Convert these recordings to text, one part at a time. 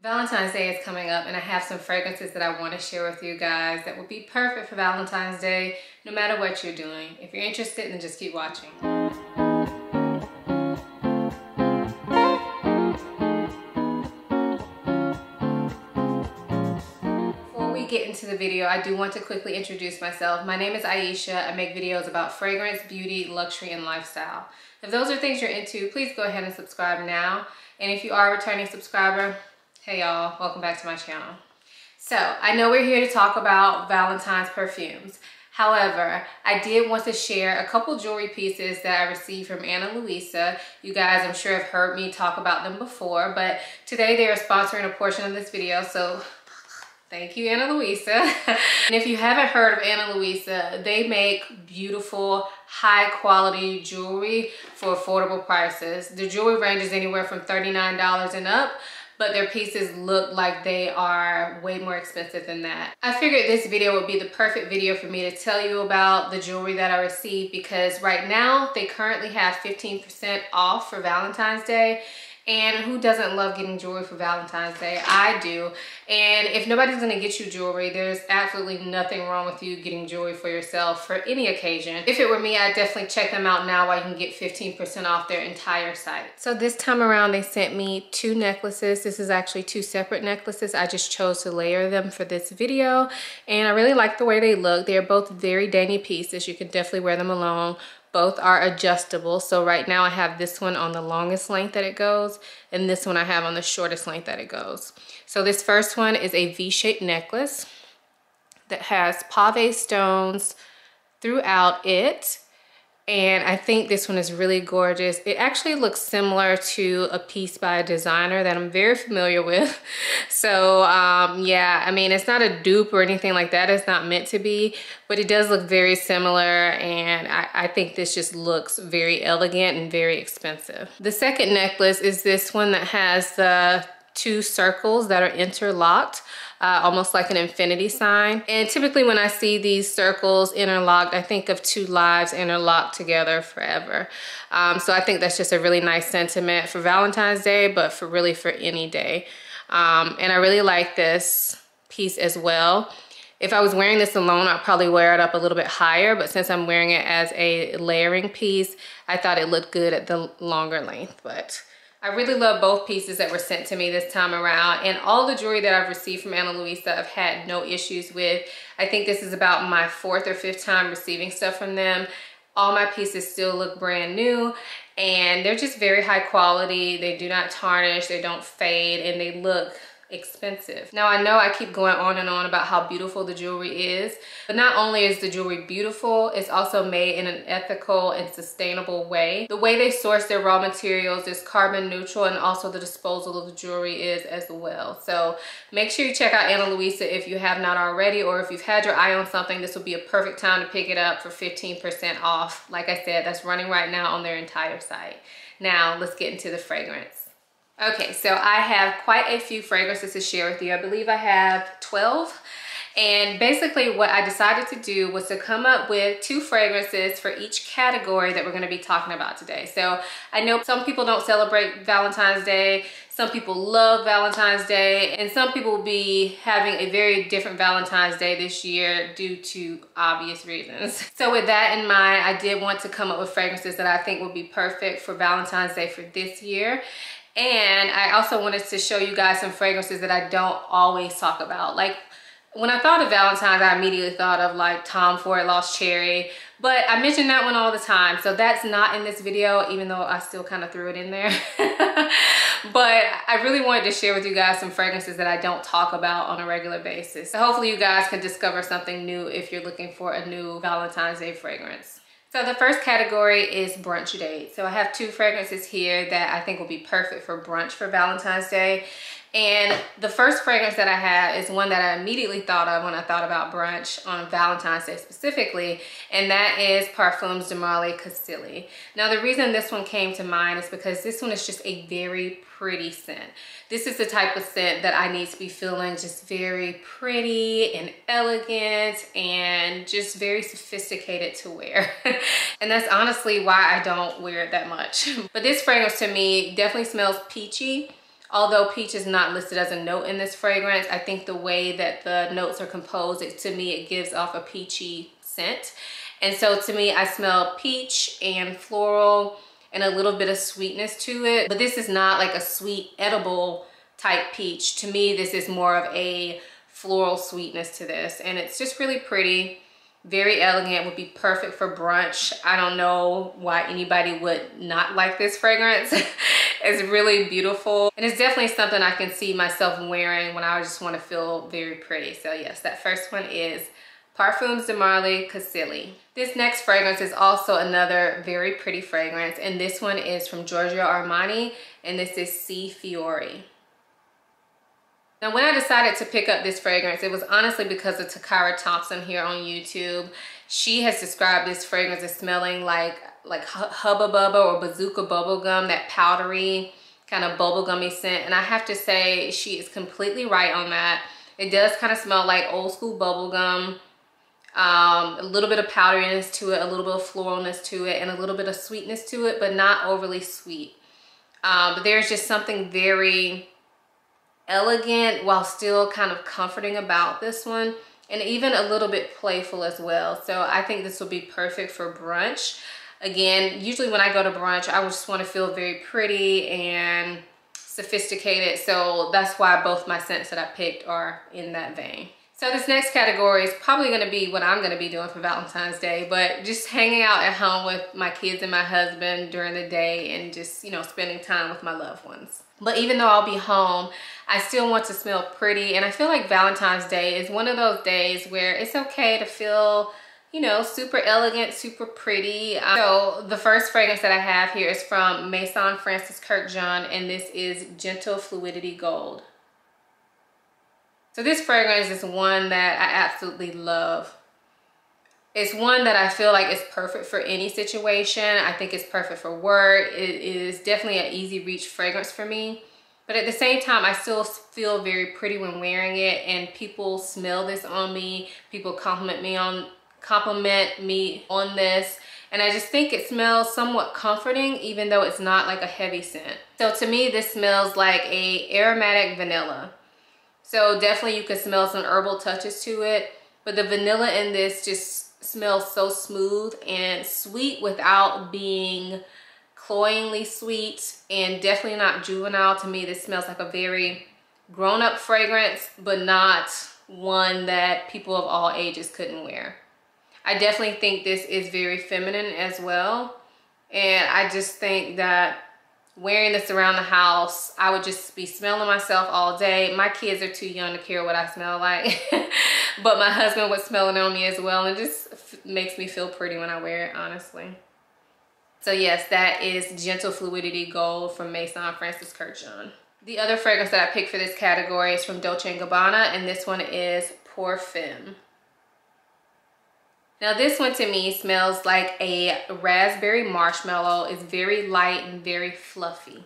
Valentine's Day is coming up and I have some fragrances that I want to share with you guys that would be perfect for Valentine's Day, no matter what you're doing. If you're interested, then just keep watching. Before we get into the video, I do want to quickly introduce myself. My name is Ayesha. I make videos about fragrance, beauty, luxury, and lifestyle. If those are things you're into, please go ahead and subscribe now. And if you are a returning subscriber, hey y'all, welcome back to my channel. So I know we're here to talk about Valentine's perfumes. However, I did want to share a couple jewelry pieces that I received from Ana Luisa. You guys, I'm sure have heard me talk about them before, but today they are sponsoring a portion of this video, so thank you, Ana Luisa. And if you haven't heard of Ana Luisa, they make beautiful, high quality jewelry for affordable prices. The jewelry ranges anywhere from $39 and up, but their pieces look like they are way more expensive than that. I figured this video would be the perfect video for me to tell you about the jewelry that I received, because right now they currently have 15% off for Valentine's Day. And who doesn't love getting jewelry for Valentine's Day? I do. And if nobody's gonna get you jewelry, there's absolutely nothing wrong with you getting jewelry for yourself for any occasion. If it were me, I'd definitely check them out now while you can get 15% off their entire site. So this time around, they sent me 2 necklaces. This is actually 2 separate necklaces. I just chose to layer them for this video. And I really like the way they look. They're both very dainty pieces. You can definitely wear them alone. Both are adjustable. So right now I have this one on the longest length that it goes, and this one I have on the shortest length that it goes. So this first one is a V-shaped necklace that has pave stones throughout it. And I think this one is really gorgeous. It actually looks similar to a piece by a designer that I'm very familiar with. So yeah, I mean, it's not a dupe or anything like that. It's not meant to be, but it does look very similar. And I think this just looks very elegant and very expensive. The second necklace is this one that has the 2 circles that are interlocked. Almost like an infinity sign. And typically when I see these circles interlocked, I think of 2 lives interlocked together forever. So I think that's just a really nice sentiment for Valentine's Day, but for any day. And I really like this piece as well. If I was wearing this alone, I'd probably wear it up a little bit higher, but since I'm wearing it as a layering piece, I thought it looked good at the longer length. But I really love both pieces that were sent to me this time around, and all the jewelry that I've received from Ana Luisa I've had no issues with. I think this is about my 4th or 5th time receiving stuff from them. All my pieces still look brand new, and they're just very high quality. They do not tarnish, they don't fade, and they look expensive. Now I know I keep going on and on about how beautiful the jewelry is, but not only is the jewelry beautiful, it's also made in an ethical and sustainable way. The way they source their raw materials is carbon neutral, and also the disposal of the jewelry is as well. So make sure you check out Ana Luisa if you have not already, or if you've had your eye on something, this will be a perfect time to pick it up for 15% off. Like I said, that's running right now on their entire site. Now let's get into the fragrance. Okay, so I have quite a few fragrances to share with you. I believe I have 12. And basically what I decided to do was to come up with 2 fragrances for each category that we're gonna be talking about today. So I know some people don't celebrate Valentine's Day, some people love Valentine's Day, and some people will be having a very different Valentine's Day this year due to obvious reasons. So with that in mind, I did want to come up with fragrances that I think would be perfect for Valentine's Day for this year. And I also wanted to show you guys some fragrances that I don't always talk about. Like when I thought of Valentine's, I immediately thought of like Tom Ford Lost Cherry, but I mention that one all the time. So that's not in this video, even though I still kind of threw it in there. But I really wanted to share with you guys some fragrances that I don't talk about on a regular basis. So hopefully you guys can discover something new if you're looking for a new Valentine's Day fragrance. So the first category is Brunch Date. So I have 2 fragrances here that I think will be perfect for brunch for Valentine's Day. And the first fragrance that I have is one that I immediately thought of when I thought about brunch on Valentine's Day specifically, and that is Parfums de Marly Casilli. Now the reason this one came to mind is because this one is just a very pretty scent. This is the type of scent that I need to be feeling just very pretty and elegant and just very sophisticated to wear. And that's honestly why I don't wear it that much. But this fragrance to me definitely smells peachy. Although peach is not listed as a note in this fragrance, I think the way that the notes are composed, to me, it gives off a peachy scent. And so to me, I smell peach and floral and a little bit of sweetness to it. But this is not like a sweet edible type peach. To me, this is more of a floral sweetness to this. And it's just really pretty, very elegant, would be perfect for brunch. I don't know why anybody would not like this fragrance. It's really beautiful. And it's definitely something I can see myself wearing when I just want to feel very pretty. So yes, that first one is Parfums de Marly Casilli. This next fragrance is also another very pretty fragrance, and this one is from Giorgio Armani, and this is Si Fiori. Now, when I decided to pick up this fragrance, it was honestly because of Takara Thompson here on YouTube. She has described this fragrance as smelling like Hubba Bubba or Bazooka bubblegum, that powdery kind of bubblegummy scent. And I have to say, she is completely right on that. It does kind of smell like old school bubblegum. A little bit of powderiness to it, a little bit of floralness to it, and a little bit of sweetness to it, but not overly sweet. But there's just something very elegant while still kind of comforting about this one, and even a little bit playful as well. So I think this will be perfect for brunch. Again, usually when I go to brunch, I just want to feel very pretty and sophisticated. So that's why both my scents that I picked are in that vein. So this next category is probably going to be what I'm going to be doing for Valentine's Day, but just hanging out at home with my kids and my husband during the day and just, you know, spending time with my loved ones. But even though I'll be home, I still want to smell pretty, and I feel like Valentine's Day is one of those days where it's okay to feel, you know, super elegant, super pretty. So the first fragrance that I have here is from Maison Francis Kurkdjian, and this is Gentle Fluidity Gold. So this fragrance is one that I absolutely love. It's one that I feel like is perfect for any situation. I think it's perfect for work. It is definitely an easy reach fragrance for me. But at the same time, I still feel very pretty when wearing it, and people smell this on me. People compliment me on this. And I just think it smells somewhat comforting, even though it's not like a heavy scent. So to me, this smells like a aromatic vanilla. So definitely you can smell some herbal touches to it, but the vanilla in this just smells so smooth and sweet without being cloyingly sweet, and definitely not juvenile. To me, this smells like a very grown-up fragrance, but not one that people of all ages couldn't wear. I definitely think this is very feminine as well, and I just think that wearing this around the house, I would just be smelling myself all day. My kids are too young to care what I smell like, but my husband would smell it on me as well, and it just makes me feel pretty when I wear it, honestly. So yes, that is Gentle Fluidity Gold from Maison Francis Kurkdjian. The other fragrance that I picked for this category is from Dolce & Gabbana, and this one is Perfume. Now this one to me smells like a raspberry marshmallow. It's very light and very fluffy.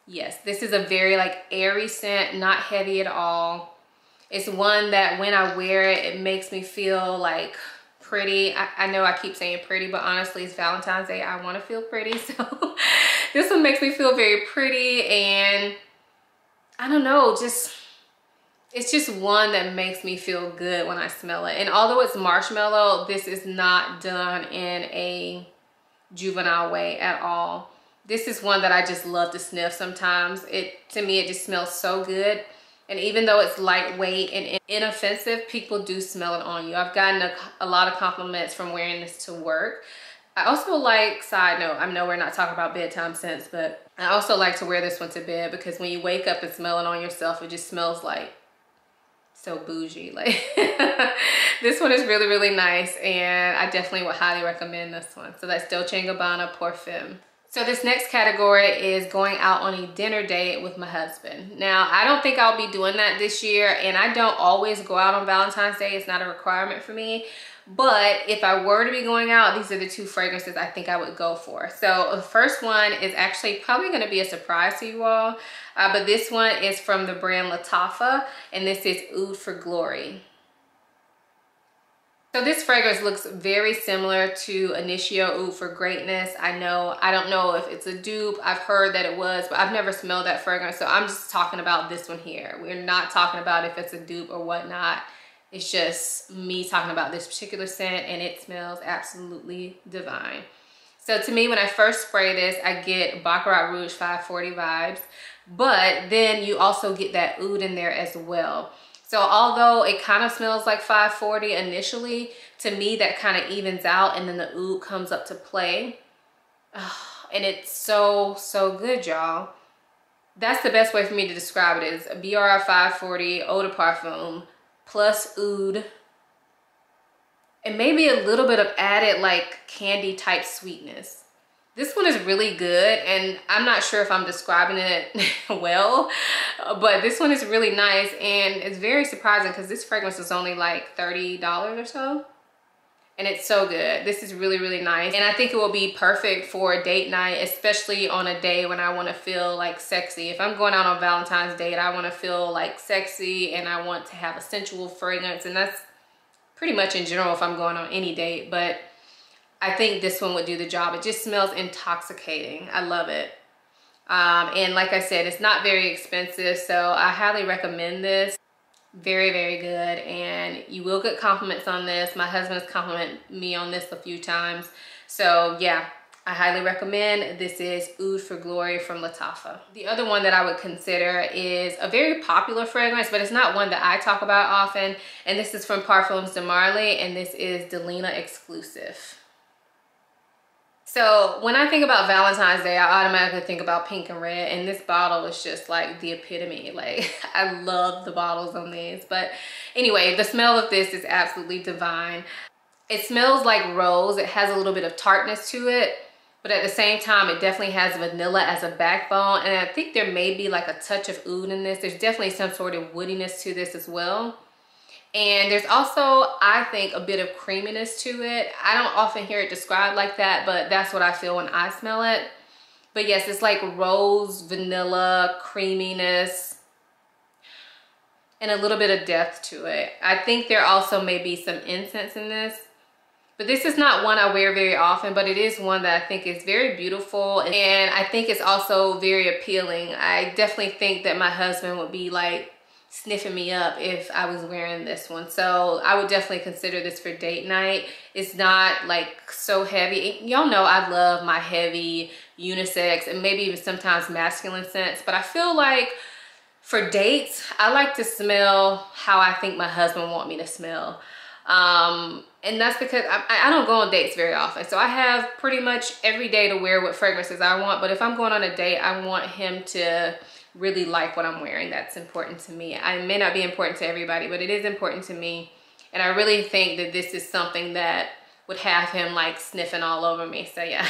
Yes, this is a very like airy scent, not heavy at all. It's one that when I wear it, it makes me feel like pretty. I know I keep saying pretty, but honestly it's Valentine's Day. I want to feel pretty. So this one makes me feel very pretty, and I don't know, it's just one that makes me feel good when I smell it. And although it's marshmallow, this is not done in a juvenile way at all. This is one that I just love to sniff sometimes. To me, it just smells so good. And even though it's lightweight and inoffensive, people do smell it on you. I've gotten a lot of compliments from wearing this to work. I also like, side note, I know we're not talking about bedtime scents, but I also like to wear this one to bed, because when you wake up and smell it on yourself, it just smells like so bougie. Like this one is really, really nice, and I definitely would highly recommend this one. So that's Dolce & Gabbana Perfume. So this next category is going out on a dinner date with my husband. Now, I don't think I'll be doing that this year, and I don't always go out on Valentine's Day. It's not a requirement for me. But if I were to be going out, these are the two fragrances I think I would go for. So the first one is actually probably going to be a surprise to you all. But this one is from the brand Lattafa, and this is Oud for Glory. So this fragrance looks very similar to Initio Oud for Greatness. I don't know if it's a dupe. I've heard that it was, but I've never smelled that fragrance. So I'm just talking about this one here. We're not talking about if it's a dupe or whatnot. It's just me talking about this particular scent, and it smells absolutely divine. So to me, when I first spray this, I get Baccarat Rouge 540 vibes, but then you also get that oud in there as well. So although it kind of smells like 540 initially, to me that kind of evens out, and then the oud comes up to play. And it's so, so good, y'all. That's the best way for me to describe it, is a BRR 540 eau de parfum plus oud, and maybe a little bit of added like candy type sweetness. This one is really good, and I'm not sure if I'm describing it well, but this one is really nice, and it's very surprising because this fragrance is only like $30 or so, and it's so good. This is really, really nice, and I think it will be perfect for a date night, especially on a day when I want to feel like sexy. If I'm going out on Valentine's Day, I want to feel like sexy, and I want to have a sensual fragrance, and that's pretty much in general if I'm going on any date, but I think this one would do the job. It just smells intoxicating. I love it. And like I said, it's not very expensive, so I highly recommend this. Very, very good, and you will get compliments on this. My husband has complimented me on this a few times. So yeah, I highly recommend. This is Oud for Glory from Lattafa. The other one that I would consider is a very popular fragrance, but it's not one that I talk about often, and this is from Parfums de Marly, and this is Delina Exclusive. So when I think about Valentine's Day, I automatically think about pink and red, and this bottle is just like the epitome. Like, I love the bottles on these. But anyway, the smell of this is absolutely divine. It smells like rose. It has a little bit of tartness to it, but at the same time, it definitely has vanilla as a backbone, and I think there may be like a touch of oud in this. There's definitely some sort of woodiness to this as well. And there's also, I think, a bit of creaminess to it. I don't often hear it described like that, but that's what I feel when I smell it. But yes, it's like rose, vanilla, creaminess, and a little bit of depth to it. I think there also may be some incense in this. But this is not one I wear very often, but it is one that I think is very beautiful, and I think it's also very appealing. I definitely think that my husband would be like sniffing me up if I was wearing this one. So I would definitely consider this for date night. It's not like so heavy. Y'all know I love my heavy unisex and maybe even sometimes masculine scents, but I feel like for dates, I like to smell how I think my husband want me to smell. And that's because I don't go on dates very often. So I have pretty much every day to wear what fragrances I want. But if I'm going on a date, I want him to really like what I'm wearing. That's important to me. It may not be important to everybody, but it is important to me. And I really think that this is something that would have him like sniffing all over me. So yeah,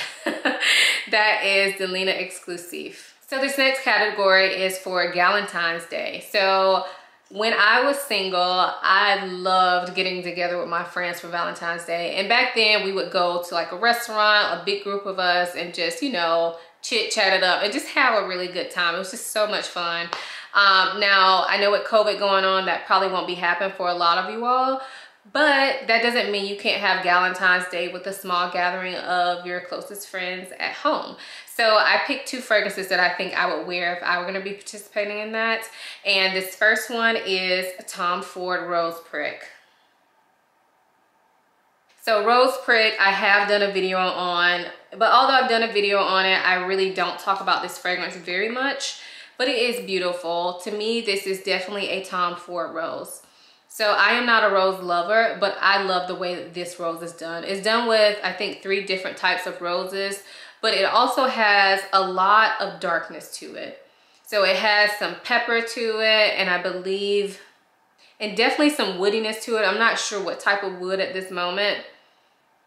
that is Delina Exclusive. So this next category is for Galentine's Day. So when I was single, I loved getting together with my friends for Valentine's Day. And back then we would go to like a restaurant, a big group of us, and just, you know, chit chat it up and just have a really good time. It was just so much fun. Now I know with COVID going on, that probably won't be happening for a lot of you all, but that doesn't mean you can't have Galentine's Day with a small gathering of your closest friends at home. So I picked two fragrances that I think I would wear if I were gonna be participating in that. And this first one is Tom Ford Rose Prick. So Rose Prick, I have done a video on, but although I've done a video on it, I really don't talk about this fragrance very much, but it is beautiful. To me, this is definitely a Tom Ford rose. So I am not a rose lover, but I love the way that this rose is done. It's done with, I think, 3 different types of roses, but it also has a lot of darkness to it. So it has some pepper to it, and I believe, and definitely some woodiness to it. I'm not sure what type of wood at this moment.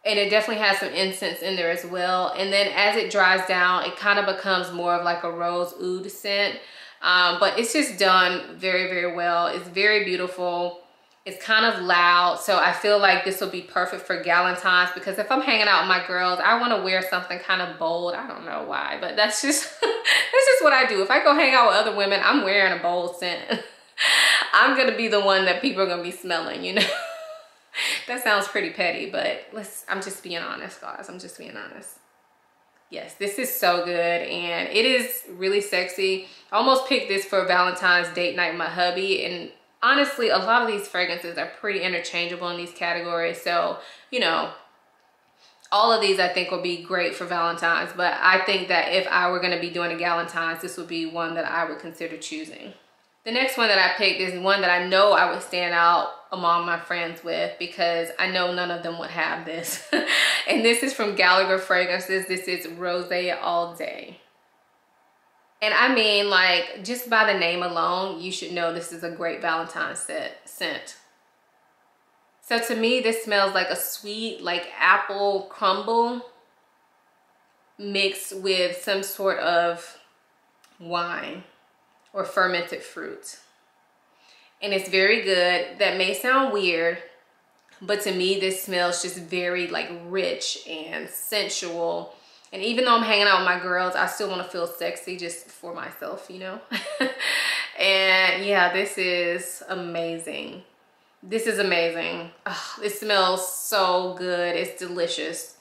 And it definitely has some incense in there as well. And then as it dries down, it kind of becomes more of like a rose oud scent. But it's just done very, very well. It's very beautiful. It's kind of loud. So I feel like this will be perfect for Galentine's, because if I'm hanging out with my girls, I want to wear something kind of bold. I don't know why, but that's just, that's just what I do. If I go hang out with other women, I'm wearing a bold scent. I'm going to be the one that people are going to be smelling, you know? That sounds pretty petty, but I'm just being honest, guys. I'm just being honest. Yes, this is so good and it is really sexy. I almost picked this for Valentine's date night with my hubby, and honestly, a lot of these fragrances are pretty interchangeable in these categories. So, you know, all of these I think will be great for Valentine's, but I think that if I were gonna be doing a Galentine's, this would be one that I would consider choosing. The next one that I picked is one that I know I would stand out among my friends with because I know none of them would have this. And this is from Gallagher Fragrances. This is Rose All Day. And I mean, like, just by the name alone, you should know this is a great Valentine's scent. So to me, this smells like a sweet, like apple crumble mixed with some sort of wine or fermented fruit. And it's very good. That may sound weird, but to me, this smells just very like rich and sensual. And even though I'm hanging out with my girls, I still want to feel sexy just for myself, you know? And yeah, this is amazing. This is amazing. Oh, it smells so good. It's delicious.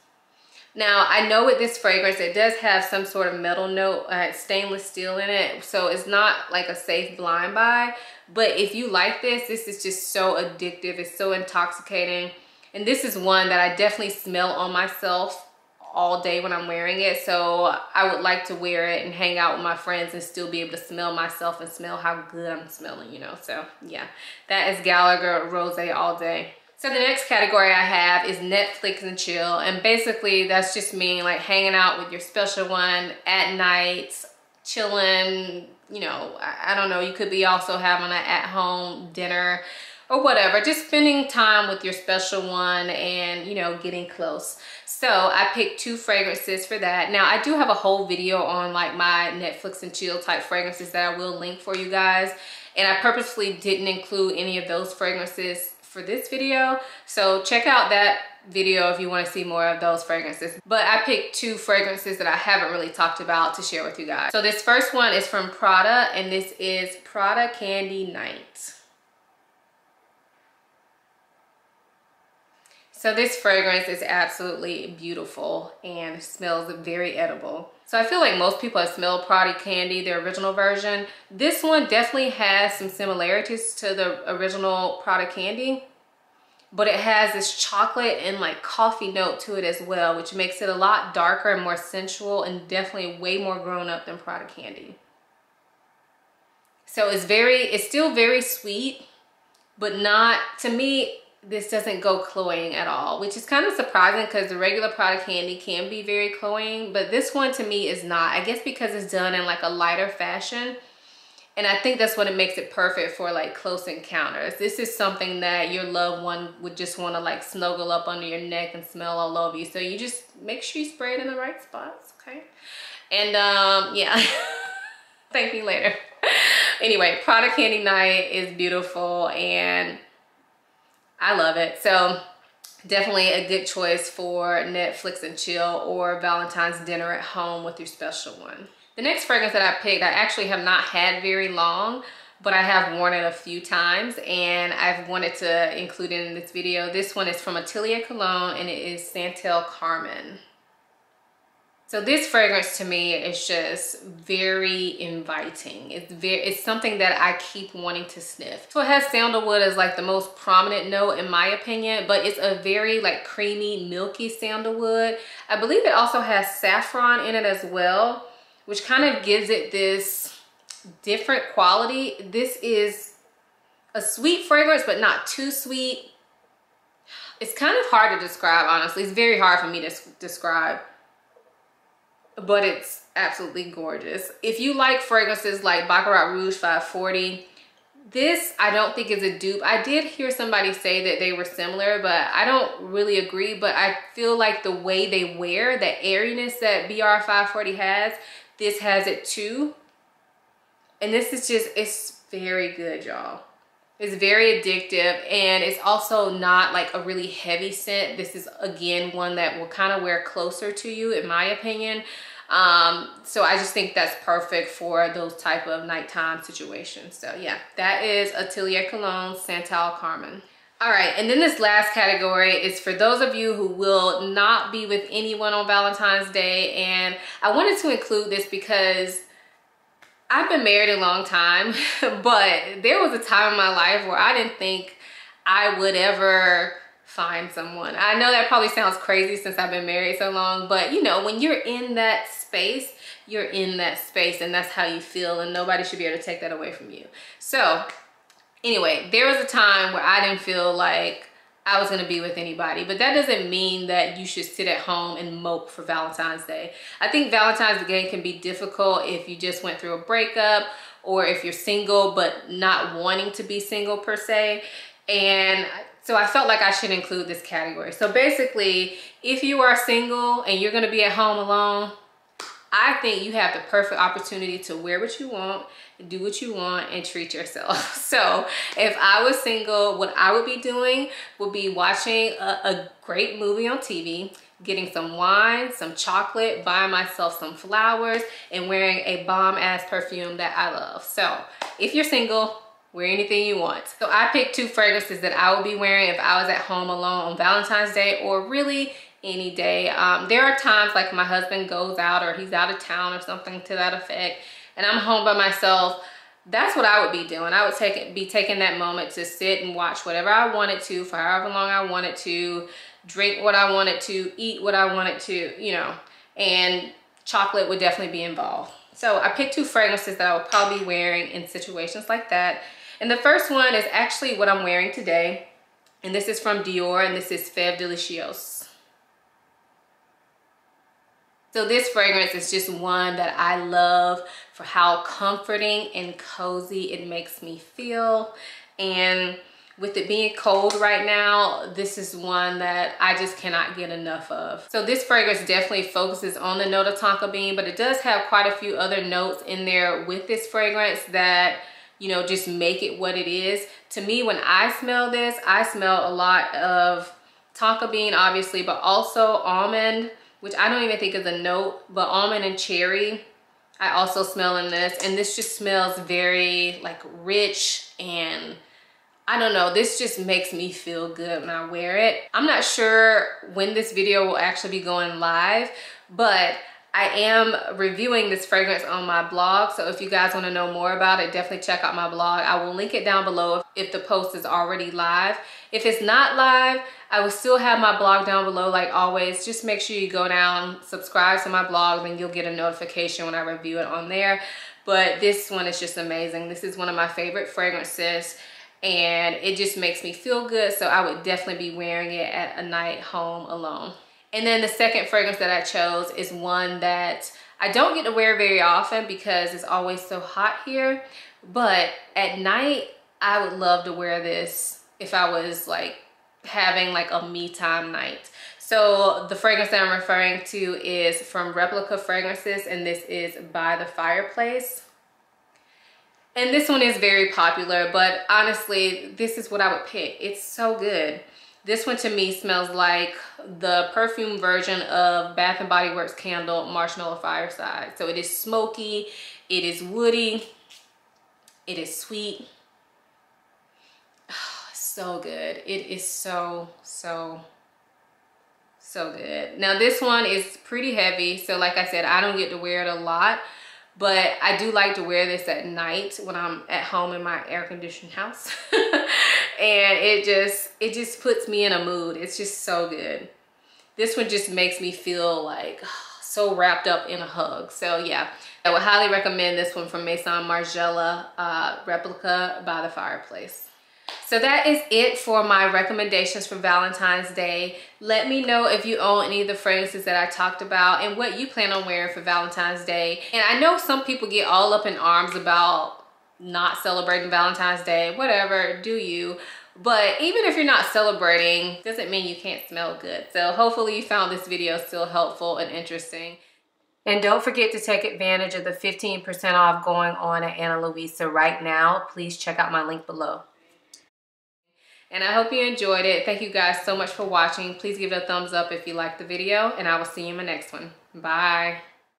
Now, I know with this fragrance, it does have some sort of metal note, stainless steel in it. So it's not like a safe blind buy. But if you like this, this is just so addictive. It's so intoxicating. And this is one that I definitely smell on myself all day when I'm wearing it. So I would like to wear it and hang out with my friends and still be able to smell myself and smell how good I'm smelling, you know. So yeah, that is Gallagher Rose All Day. So the next category I have is Netflix and chill. And basically that's just meaning like hanging out with your special one at night, chilling, you know, I don't know, you could be also having an at-home dinner or whatever, just spending time with your special one and, you know, getting close. So I picked 2 fragrances for that. Now I do have a whole video on like my Netflix and chill type fragrances that I will link for you guys. And I purposefully didn't include any of those fragrances for this video. So check out that video if you want to see more of those fragrances. But I picked 2 fragrances that I haven't really talked about to share with you guys. So this first one is from Prada, and this is Prada Candy Night. So this fragrance is absolutely beautiful and smells very edible. So I feel like most people have smelled Prada Candy, the original version. This one definitely has some similarities to the original Prada Candy, but it has this chocolate and like coffee note to it as well, which makes it a lot darker and more sensual and definitely way more grown up than Prada Candy. So it's still very sweet, but not, to me, this doesn't go cloying at all, which is kind of surprising because the regular Prada Candy can be very cloying, but this one to me is not. I guess because it's done in like a lighter fashion, and I think that's what it makes it perfect for like close encounters. This is something that your loved one would just want to like snuggle up under your neck and smell all over you. So you just make sure you spray it in the right spots, okay? And yeah, thank you later. Anyway, Prada Candy Night is beautiful and I love it. So definitely a good choice for Netflix and chill or Valentine's dinner at home with your special one. The next fragrance that I picked, I actually have not had very long, but I have worn it a few times and I've wanted to include it in this video. This one is from Atelier Cologne and it is Santal Carmen. So this fragrance to me is just very inviting. It's something that I keep wanting to sniff. So it has sandalwood as like the most prominent note in my opinion, but it's a very like creamy, milky sandalwood. I believe it also has saffron in it as well, which kind of gives it this different quality. This is a sweet fragrance, but not too sweet. It's kind of hard to describe, honestly. It's very hard for me to describe, but it's absolutely gorgeous. If you like fragrances like Baccarat Rouge 540, this I don't think is a dupe. I did hear somebody say that they were similar, but I don't really agree. But I feel like the way they wear, the airiness that BR 540 has, this has it too. And this is just, it's very good, y'all. It's very addictive, and it's also not like a really heavy scent. This is again one that will kind of wear closer to you in my opinion. So I just think that's perfect for those type of nighttime situations. So yeah, that is Atelier Cologne Santal Carmen. All right, and then this last category is for those of you who will not be with anyone on Valentine's Day. And I wanted to include this because I've been married a long time, but there was a time in my life where I didn't think I would ever find someone. I know that probably sounds crazy since I've been married so long, but you know, when you're in that space, you're in that space and that's how you feel, and nobody should be able to take that away from you. So anyway, there was a time where I didn't feel like I was gonna be with anybody, but that doesn't mean that you should sit at home and mope for Valentine's Day. I think Valentine's Day can be difficult if you just went through a breakup, or if you're single but not wanting to be single per se. And so I felt like I should include this category. So basically, if you are single and you're gonna be at home alone, I think you have the perfect opportunity to wear what you want, do what you want, and treat yourself. So if I was single, what I would be doing would be watching a great movie on TV, getting some wine, some chocolate, buying myself some flowers, and wearing a bomb-ass perfume that I love. So if you're single, wear anything you want. So I picked 2 fragrances that I would be wearing if I was at home alone on Valentine's Day, or really any day. There are times like my husband goes out or he's out of town or something to that effect, and I'm home by myself. That's what I would be doing. I would be taking that moment to sit and watch whatever I wanted to for however long I wanted to, drink what I wanted to, eat what I wanted to, you know, and chocolate would definitely be involved. So I picked 2 fragrances that I would probably be wearing in situations like that. And the first one is actually what I'm wearing today. And this is from Dior, and this is Fève Délicieuse. So this fragrance is just one that I love for how comforting and cozy it makes me feel. And with it being cold right now, this is one that I just cannot get enough of. So this fragrance definitely focuses on the note of tonka bean, but it does have quite a few other notes in there with this fragrance that, you know, just make it what it is. To me, when I smell this, I smell a lot of tonka bean, obviously, but also almond, which I don't even think is a note, but almond and cherry I also smell in this. And this just smells very like rich, and I don't know, this just makes me feel good when I wear it. I'm not sure when this video will actually be going live, but I am reviewing this fragrance on my blog. So if you guys want to know more about it, definitely check out my blog. I will link it down below if the post is already live. If it's not live, I will still have my blog down below like always. Just make sure you go down, subscribe to my blog, then you'll get a notification when I review it on there. But this one is just amazing. This is one of my favorite fragrances, and it just makes me feel good. So I would definitely be wearing it at a night home alone. And then the second fragrance that I chose is one that I don't get to wear very often because it's always so hot here. But at night, I would love to wear this if I was like having like a me time night. So the fragrance that I'm referring to is from Replica Fragrances, and this is By the Fireplace. And this one is very popular, but honestly, this is what I would pick. It's so good. This one to me smells like the perfume version of Bath & Body Works candle Marshmallow Fireside. So it is smoky, it is woody, it is sweet. Oh, so good. It is so good. Now this one is pretty heavy, so like I said, I don't get to wear it a lot, but I do like to wear this at night when I'm at home in my air-conditioned house. And it just puts me in a mood. It's just so good. This one just makes me feel like so wrapped up in a hug. So yeah, I would highly recommend this one from Maison Margiela, Replica By the Fireplace. So that is it for my recommendations for Valentine's Day. Let me know if you own any of the fragrances that I talked about and what you plan on wearing for Valentine's Day. And I know some people get all up in arms about not celebrating Valentine's Day. Whatever, do you. But even if you're not celebrating, doesn't mean you can't smell good. So hopefully you found this video still helpful and interesting. And don't forget to take advantage of the 15% off going on at Ana Luisa right now. Please check out my link below. And I hope you enjoyed it. Thank you guys so much for watching. Please give it a thumbs up if you liked the video, and I will see you in my next one. Bye.